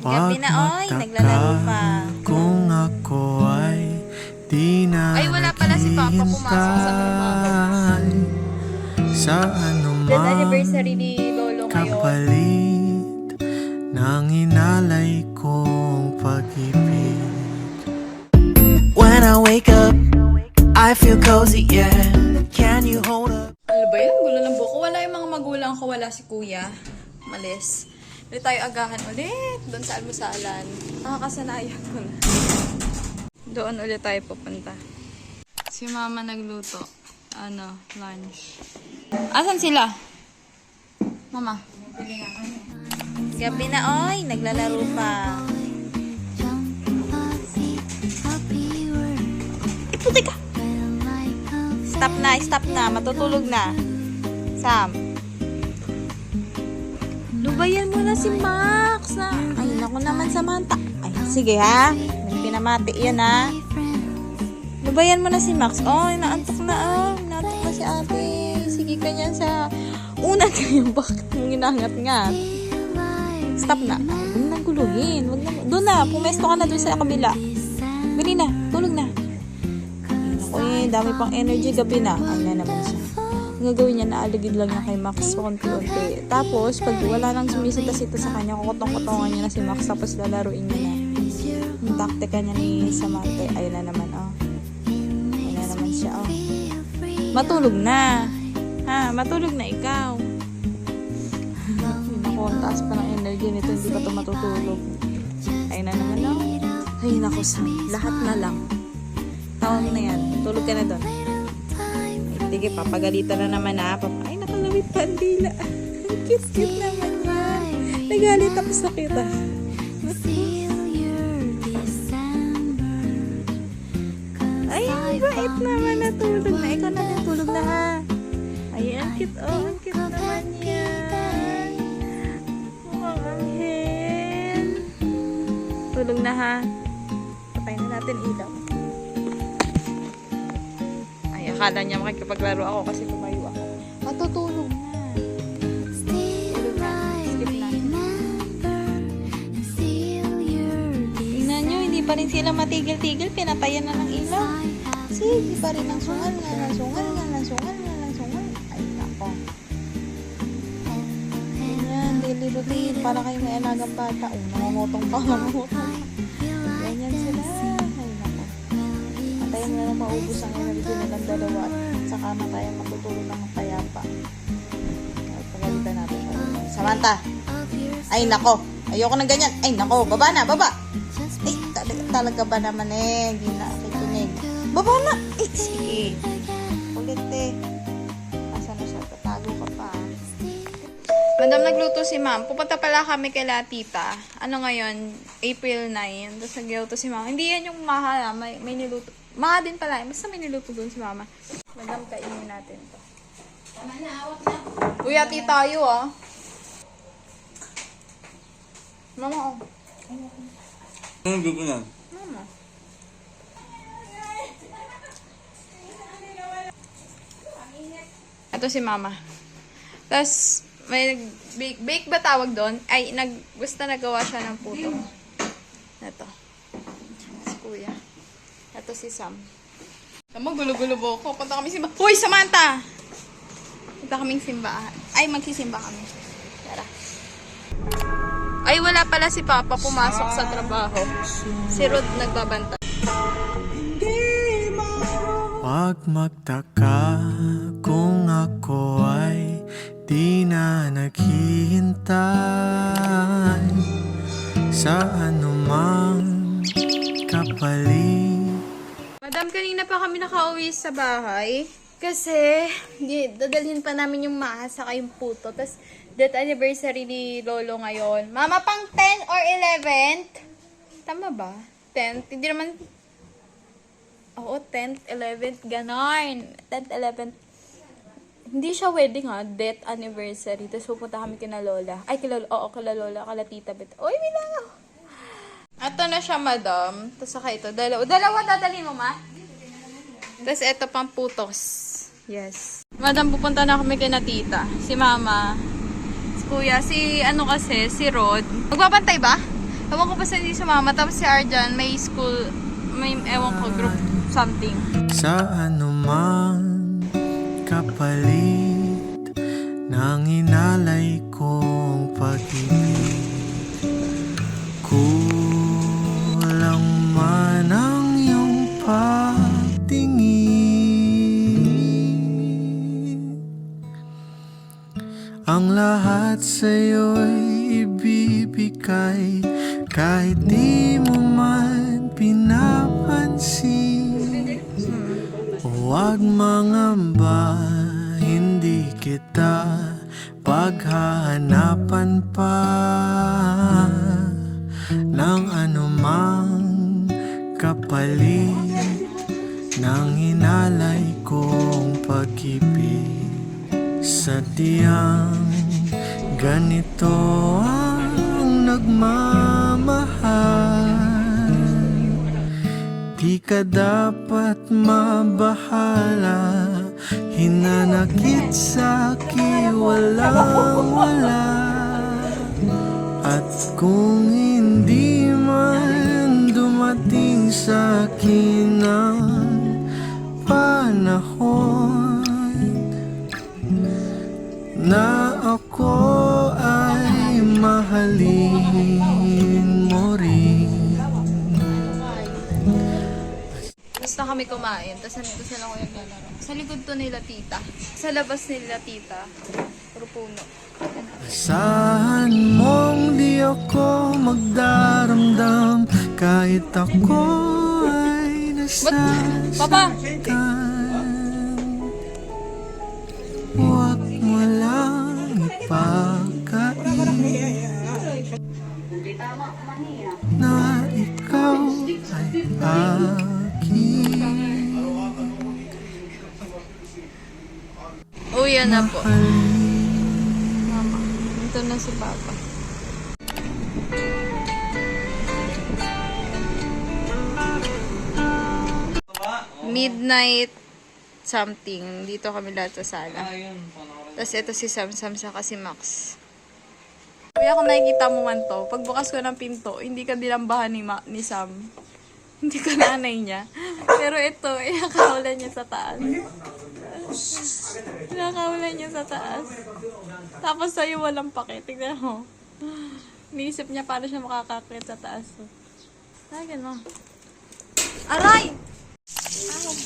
Gabi na, oy, naglalaro pa. Kung ako ay di na Ay, wala pala si Papa pumasok sa trabaho. Sa anumang Death anniversary ni Lolo ngayon. kapalit ng inalay kong pag-ibig. When I wake up, I feel cozy, yeah. Can you hold up? Ano ba yun? Gulo ng buko. Wala yung mga magulang ko. Wala si Kuya. Malis. Ulit tayo agahan ulit. Doon sa almusalan. Nakakasanayan ko na. Doon ulit tayo pupunta. Si Mama nagluto. Lunch. Asan sila? Mama. Gabi na, oy. Naglalaro pa. Puti ka! Stop na. Matutulog na. Sam. Lubayan mo na si Max. Ay, naku naman, Samantha. Ay, sige ha. May pinamati yan ha. Lubayan mo na si Max. Oh, naantok na. Naantok na si ate. Sige ka niyan sa unang kanyang bakit mong ginangat-ngat. Stop na. Ay, huwag nang guluhin. Doon na. Pumesto ka na doon sa kabila. Bili na. Tulog na. Uy, dami pang energy, gabi na. Ay na naman siya. Ang gagawin niya, naaligid lang niya kay Max konti-unti. Tapos, pag wala nang sumisita-sita sa kanya, kukutong-kutongan niya na si Max, tapos lalaruin niya na. Yung taktika niya ni Samantha, ayun na naman, oh. Ayun na naman siya, oh. Matulog na. Ha, matulog na ikaw. Naku, ang taas pa ng energy nito, hindi pa ito matutulog. Ayun na naman, oh. Ay, naku, Sam. Lahat na lang. Tawag na yan. Tulog ka na doon. Sige, papagalitan na naman ha. Ay, nakalawit pa ang dila. Ang cute naman yan. Nagalit ako sa kita. Ay, ang bait naman. Natulog na. Ikaw na natulog na ha. Ay, ang cute. Oh, ang cute naman yan. Mukhang anghel. Tulog na ha. Patayin na natin ilaw. Akala niya makikipaglaro ako kasi tumayo ako. Matutulog na. Tulog na. Skip na. Tingnan nyo, hindi pa rin sila matigil-tigil. Pinatayan na ng ilaw. Sige pa rin ng sungal nga. Ay, nako. Ganyan, daily routine. Para kayo may alagang bata. Nangungutong pa. Ganyan sila. Tayo na lang maubos ang energy nilang dalawa at saka na tayo matutulog ng payapa. Pagalitan natin. Samantha! Ay, nako! Ayoko ng ganyan. Ay, nako! Baba na! Baba! Ay, talaga ba naman eh? Hindi na kikinig. Baba na! Ay, sige. Ulit eh. Asa na siya? Tatago ka pa. Madam, nagluto si ma'am. Pupunta pala kami kay la tita. Ano ngayon? April 9. Tapos nagluto si ma'am. Hindi yan yung mahal. May niluto. Maha din pala. Basta may niluto doon si mama. Madam, kainin natin to. Tama na, awak na. Uy, ati tayo ah. Mama, oh. Ang gusto na. Mama. Ito si mama. Tapos, may bake ba tawag doon? Ay, basta nagawa siya ng puto. Ito. Si kuya. Ito si Sam. Tama, gulo-gulo ko. Punta kami simbahan. Hoy, Samantha! Punta kaming simbahan. Ay, magsisimba kami. Tara. Ay, wala pala si Papa pumasok sa trabaho. Si Ruth nagbabanta. Huwag magtaka kung ako ay di na naghihintay sa anumang kapalit. Madam, kanina pa kami nakauwi sa bahay. Kasi, dadalhin pa namin yung maha saka yung puto. Tapos, death anniversary ni Lolo ngayon. Mama, pang 10 or 11th? Tama ba? 10th? Hindi naman... Oo, 10th, 11th, ganon. 10th, 11th. Hindi siya wedding ha, death anniversary. Tapos pupunta kami kina Lola. Ay, kila Lola, kala Tita Bet. Uy, Milaw! Ito na siya, madam. Tapos saka ito. Dalawa dadalhin mo, ma? Tapos ito pang putos. Yes. Madam, pupunta na kami kina Tita. Si Mama. Si Kuya. Si Rod. Magbabantay ba? Ewan ko pa sa hindi sumama. Tapos si Arjan, may school, may ewan ko, group something. Sa anumang kapalit ng inalay kong pag-ibig, kulang man ang iyong pagtingin, ang lahat sa'yo'y ibibigay kahit di mo man pinapansin. Huwag mangamba, hindi kita paghahanapan pa ng anumang kapalit ng inalay kong pag-ibig. Sadyang ganito ang nagmamahal, di ka dapat mabahala. Hinanakit sa'kin walang wala, at kung hindi man dumating sa'kin ang panahon na ako ay mahalin mo rin. Basta kami kumain, tapos nandito sila ko yung lalaro. Sa likod to nila tita. Sa labas nila tita. Puro puno. Asahan mong di ako magdaramdam kahit ako ay Papa! nasasaktan. Huwag mo lang ipakain na ikaw ay akin. Uwi na po. Mama, dito na si Papa. Midnight something. Dito kami lahat sa sala. Tapos ito si Sam-Sam saka si Max. Kuya, kung nakikita mo man to, pagbukas ko ng pinto, hindi ka dinambahan ni Sam. Hindi ka nanay niya. Pero ito, inakawalan niya sa taas. Inakawalan niya sa taas. Tapos sa'yo walang pake. Tignan mo. Niisip niya paano siya makakakit sa taas. Lagyan mo. Aray! Ahog.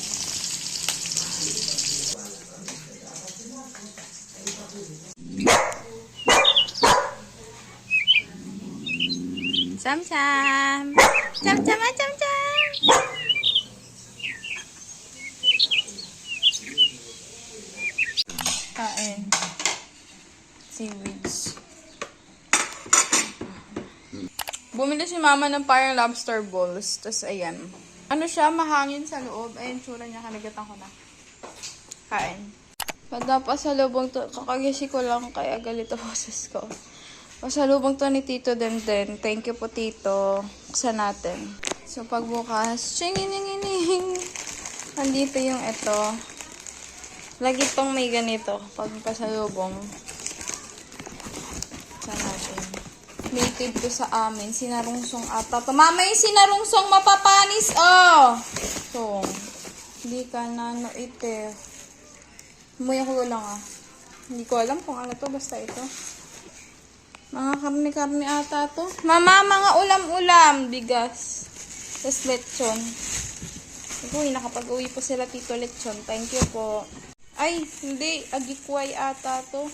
Sam-sam! Sam-sam! Sam-sam! Kain. Seaweeds. Bumili si mama ng parang lobster balls. Tapos ayan. Ano siya, mahangin sa loob. Ayun, tsura niya. Kanagatan ko na. Kain. Pasalubong to. Kakagisi ko lang kaya galito boses ko. Pasalubong to ni Tito Denden. Thank you po, Tito. Buksan natin. So, pagbukas, chinginingining. Nandito yung ito. Lagi tong may ganito. Pag pasalubong. Buksan natin. Native to sa amin. Sinarungsong ata. Mama, yung sinarungsong mapapanis. Oh! So, hindi ka na no ite. Umuya ko lang ah. Hindi ko alam kung ano to. Basta ito. Mga karne-karne ata to. Mama, mga ulam-ulam. Bigas. Tapos lechon. Uy, nakapag-uwi po sila Tito Lechon. Thank you po. Ay, hindi. Agikway ata to.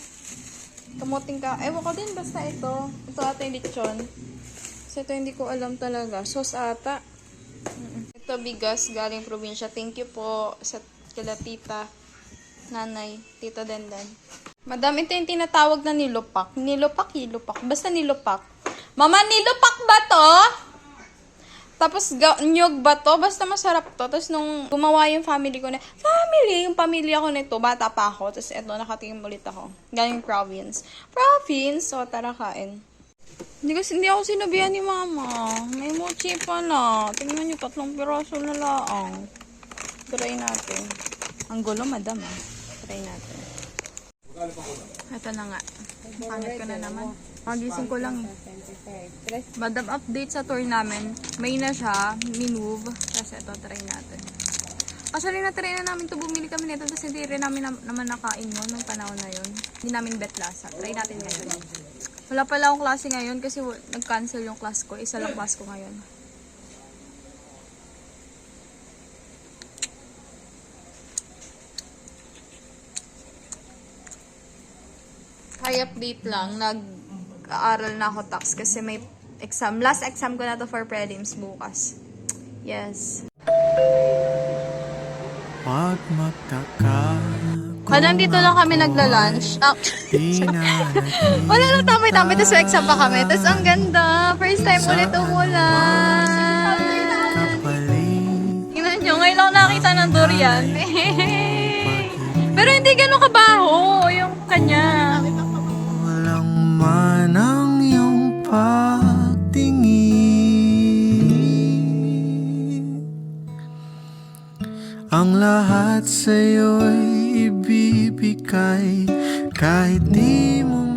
Kamuting ka. Ewan ko din. Basta ito. Ito ata yung lechon. So, ito hindi ko alam talaga. Sauce ata. Ito bigas. Galing probinsya. Thank you po sa kila tita. Nanay. Tito Denden. Madam, ito yung tinatawag na nilupak. Nilupak. Basta nilupak. Mama, nilupak ba to? Tapos, nyog ba to? Basta masarap to. Tapos, nung gumawa yung family ko na, yung pamilya ko nito, bata pa ako. Tapos, eto, nakatingin ulit ako. Galing province. So, tara kain. Hindi ako sinabihan ni mama. May mochi pa na. Tingnan nyo, 3 piraso na lang. Try natin. Ang gulo, madam, ah. Try natin. Ito na nga. Pangit ko na naman. Pagising ko lang eh. Madam update sa tour namin. May na siya. Minove. Kasi ito, try natin. Actually, na-try na namin to. Bumili kami nito. Tapos hindi rin namin naman nakain mo nung panahon na yun. Hindi namin bet lasa. Try natin ngayon. Wala pala akong klase ngayon kasi nag-cancel yung class ko. Isa lang class ko ngayon. Hi, update lang. Nag-aaral na ako tax kasi may exam. Last exam ko na to for prelims bukas. Yes. Wag magtaka Nandito lang kami nagla-lunch. Di na Wala lang tamay-tamay. Tapos may exam pa kami. Tapos ang ganda. First time ulit umulan. nagkapaling Tingnan nyo. Ngayon lang nakita ng durian. Pero hindi ganun kabaho yung kanya. Walang manang iyong pagtingin Ang lahat sa'yo'y ibibigay Kahit di mo